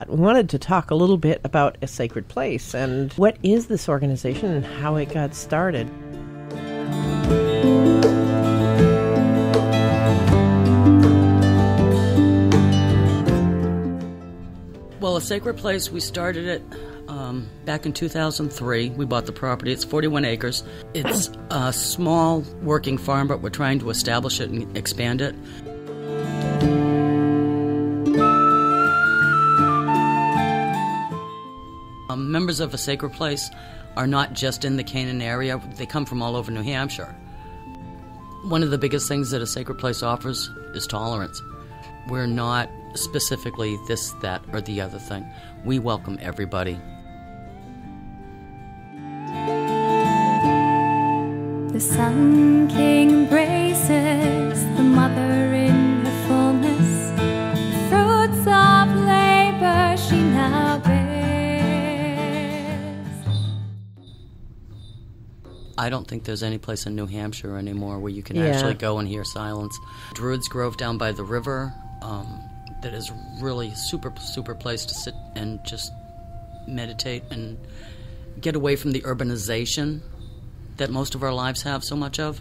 We wanted to talk a little bit about A Sacred Place and what is this organization and how it got started. Well, A Sacred Place, we started it back in 2003. We bought the property. It's 41 acres. It's a small working farm, but we're trying to establish it and expand it. Members of A Sacred Place are not just in the Canaan area. They come from all over New Hampshire. One of the biggest things that A Sacred Place offers is tolerance. We're not specifically this, that, or the other thing. We welcome everybody. The Sun King embraces the mother in her fullness. The fruits of labor she now bears. I don't think there's any place in New Hampshire anymore where you can actually go and hear silence. Druids Grove down by the river, that is really super place to sit and just meditate and get away from the urbanization that most of our lives have so much of.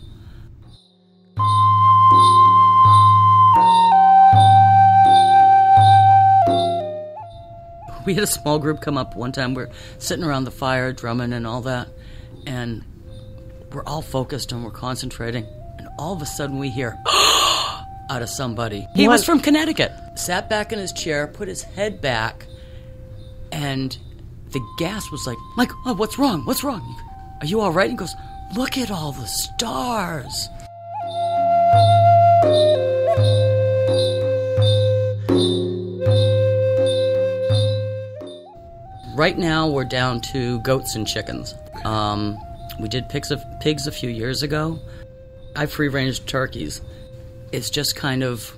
We had a small group come up one time. We're sitting around the fire, drumming and all that, and we're all focused and we're concentrating, and all of a sudden we hear out of somebody. He was from Connecticut. Sat back in his chair, put his head back, and the gas was like, Mike, oh, what's wrong? What's wrong? Are you all right? He goes, look at all the stars. Right now, we're down to goats and chickens. We did pigs a few years ago. I free-range turkeys. It's just kind of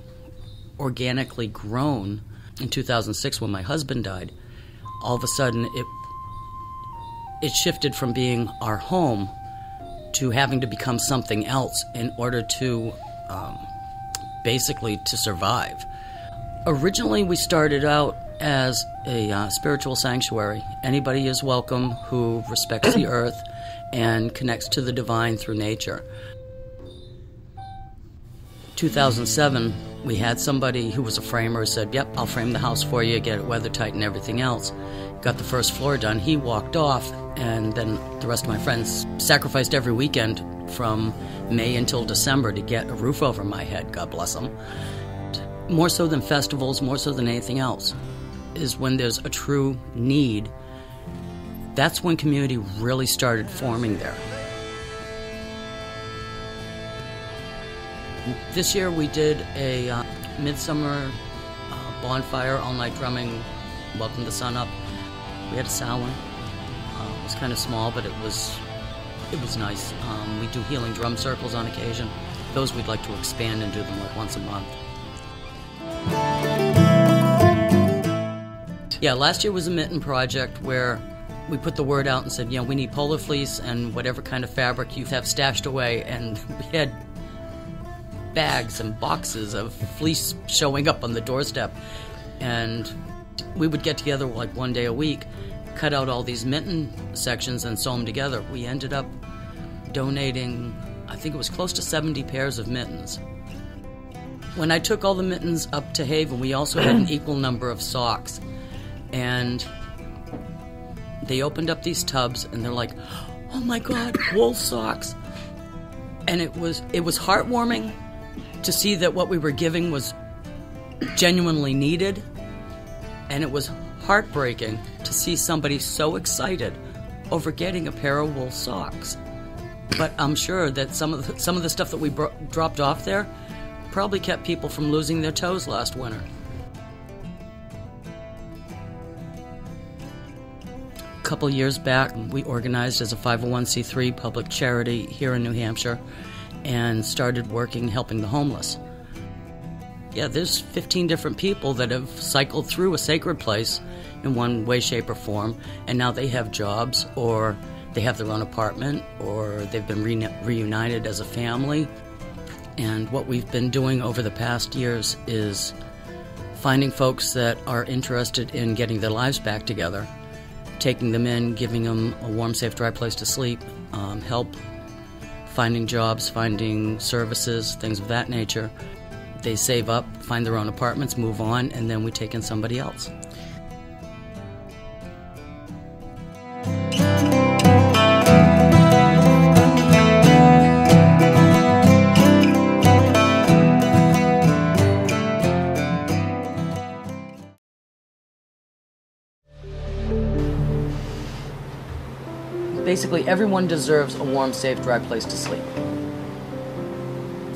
organically grown. In 2006, when my husband died, all of a sudden it shifted from being our home to having to become something else in order to basically to survive. Originally, we started out as a spiritual sanctuary. Anybody is welcome who respects the earth and connects to the divine through nature. 2007, we had somebody who was a framer who said, yep, I'll frame the house for you, get it weather tight and everything else. Got the first floor done. He walked off, and then the rest of my friends sacrificed every weekend from May until December to get a roof over my head, God bless them. More so than festivals, more so than anything else, is when there's a true need. That's when community really started forming there. This year we did a midsummer bonfire, all-night drumming, welcome the sun up. We had a Samhain. It was kind of small, but it was nice. We do healing drum circles on occasion. Those we'd like to expand and do them like once a month. Yeah, last year was a mitten project where we put the word out and said, we need polar fleece and whatever kind of fabric you have stashed away, and we had bags and boxes of fleece showing up on the doorstep, and we would get together like one day a week, cut out all these mitten sections and sew them together. We ended up donating, I think it was close to 70 pairs of mittens. When I took all the mittens up to Haven, we also had an equal number of socks, and they opened up these tubs and they're like, oh my God, wool socks. And it was heartwarming to see that what we were giving was genuinely needed, and it was heartbreaking to see somebody so excited over getting a pair of wool socks. But I'm sure that some of the stuff that we dropped off there probably kept people from losing their toes last winter. A couple years back, we organized as a 501c3 public charity here in New Hampshire and started working helping the homeless. Yeah, there's 15 different people that have cycled through A Sacred Place in one way, shape, or form, and now they have jobs, or they have their own apartment, or they've been reunited as a family. And what we've been doing over the past years is finding folks that are interested in getting their lives back together, taking them in, giving them a warm, safe, dry place to sleep, help finding jobs, finding services, things of that nature. They save up, find their own apartments, move on, and then we take in somebody else. Basically, everyone deserves a warm, safe, dry place to sleep.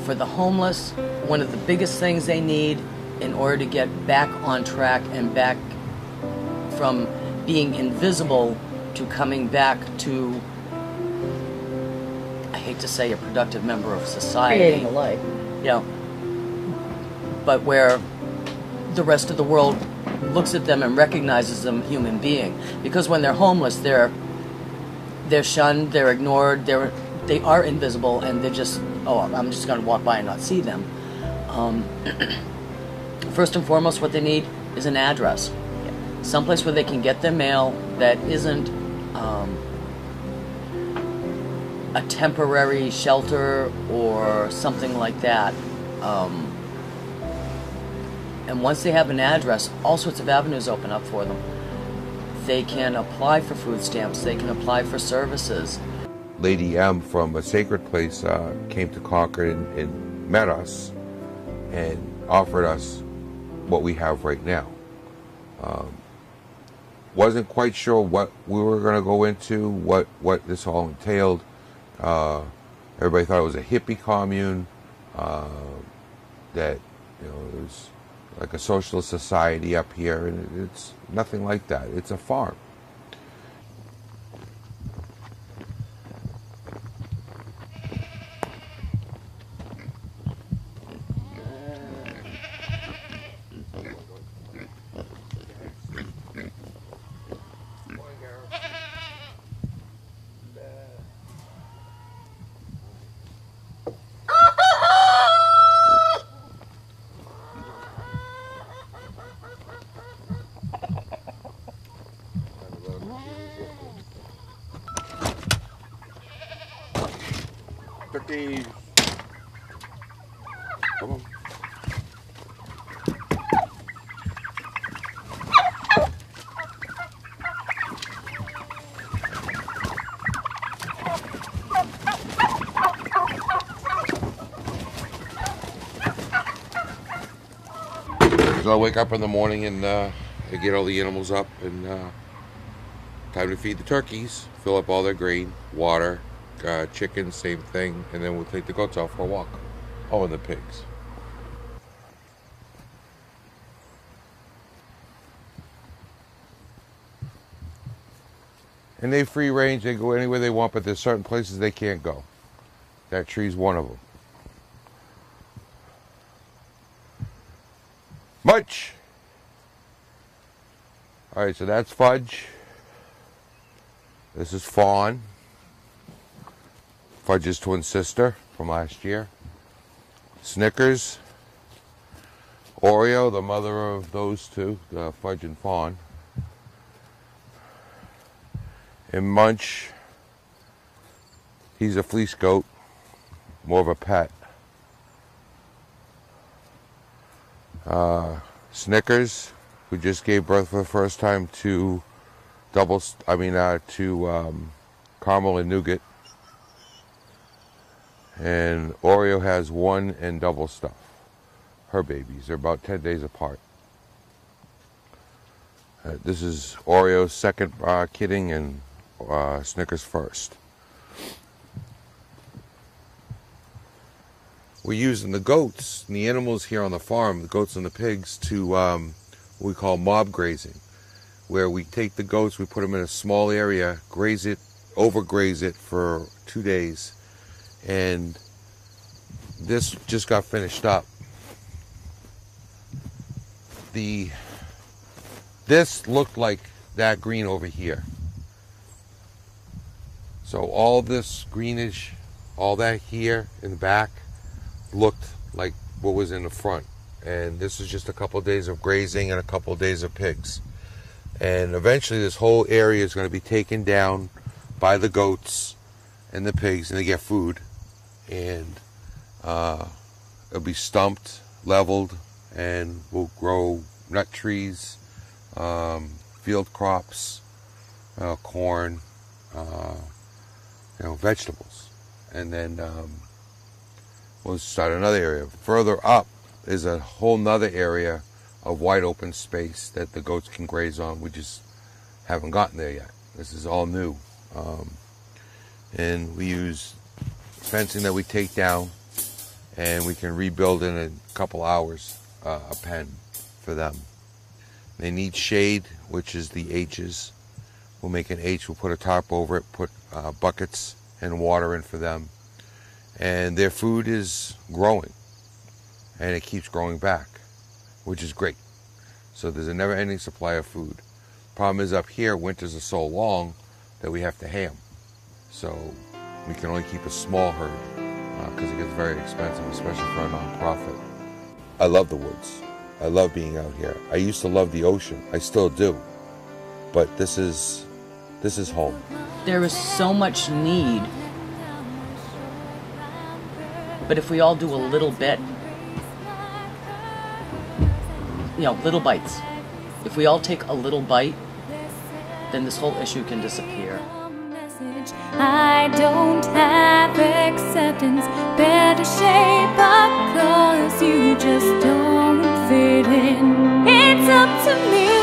For the homeless, one of the biggest things they need in order to get back on track and back from being invisible to coming back to, I hate to say, a productive member of society. Creating a life. You know, but where the rest of the world looks at them and recognizes them human being. Because when they're homeless, they're shunned, they're ignored, they are invisible, and they're just, oh, I'm just going to walk by and not see them. First and foremost, what they need is an address. Someplace where they can get their mail that isn't a temporary shelter or something like that. And once they have an address, all sorts of avenues open up for them. They can apply for food stamps, they can apply for services. Lady M from A Sacred Place came to Concord and met us and offered us what we have right now. Wasn't quite sure what we were going to go into, what this all entailed. Everybody thought it was a hippie commune, that, you know, it was like a socialist society up here, and it's nothing like that. It's a farm. Come on. So I wake up in the morning and I get all the animals up, and time to feed the turkeys, fill up all their grain, water, chicken, same thing, and then we'll take the goats out for a walk. Oh, and the pigs. And they free range, they go anywhere they want, but there's certain places they can't go. That tree's one of them. Much! Alright, so that's Fudge. This is Fawn. Fudge's twin sister from last year. Snickers. Oreo, the mother of those two, Fudge and Fawn. And Munch, he's a fleece goat, more of a pet. Snickers, who just gave birth for the first time to caramel and nougat. And Oreo has one and double stuff. Her babies, they're about 10 days apart. This is Oreo's second kidding, and Snickers first. We're using the goats and the animals here on the farm, the goats and the pigs, to what we call mob grazing, where we take the goats, we put them in a small area, graze it, overgraze it for 2 days, and this just got finished up. This looked like that green over here. So all this greenish, all that here in the back looked like what was in the front. And this is just a couple of days of grazing and a couple of days of pigs. And eventually this whole area is going to be taken down by the goats and the pigs, and they get food. And it'll be stumped, leveled, and we'll grow nut trees, field crops, corn, vegetables. And then we'll start another area. Further up is a whole nother area of wide open space that the goats can graze on. We just haven't gotten there yet. This is all new. And we use fencing that we take down, and we can rebuild in a couple hours a pen for them. They need shade, which is the H's. We'll make an H, we'll put a tarp over it, put buckets and water in for them. And their food is growing, and it keeps growing back, which is great. So there's a never-ending supply of food. Problem is, up here, winters are so long that we have to hay them. So we can only keep a small herd because it gets very expensive, especially for a nonprofit. I love the woods. I love being out here. I used to love the ocean. I still do. But this is home. There is so much need. But if we all do a little bit, little bites. If we all take a little bite, then this whole issue can disappear. I don't have acceptance, better shape up, 'cause you just don't fit in. It's up to me.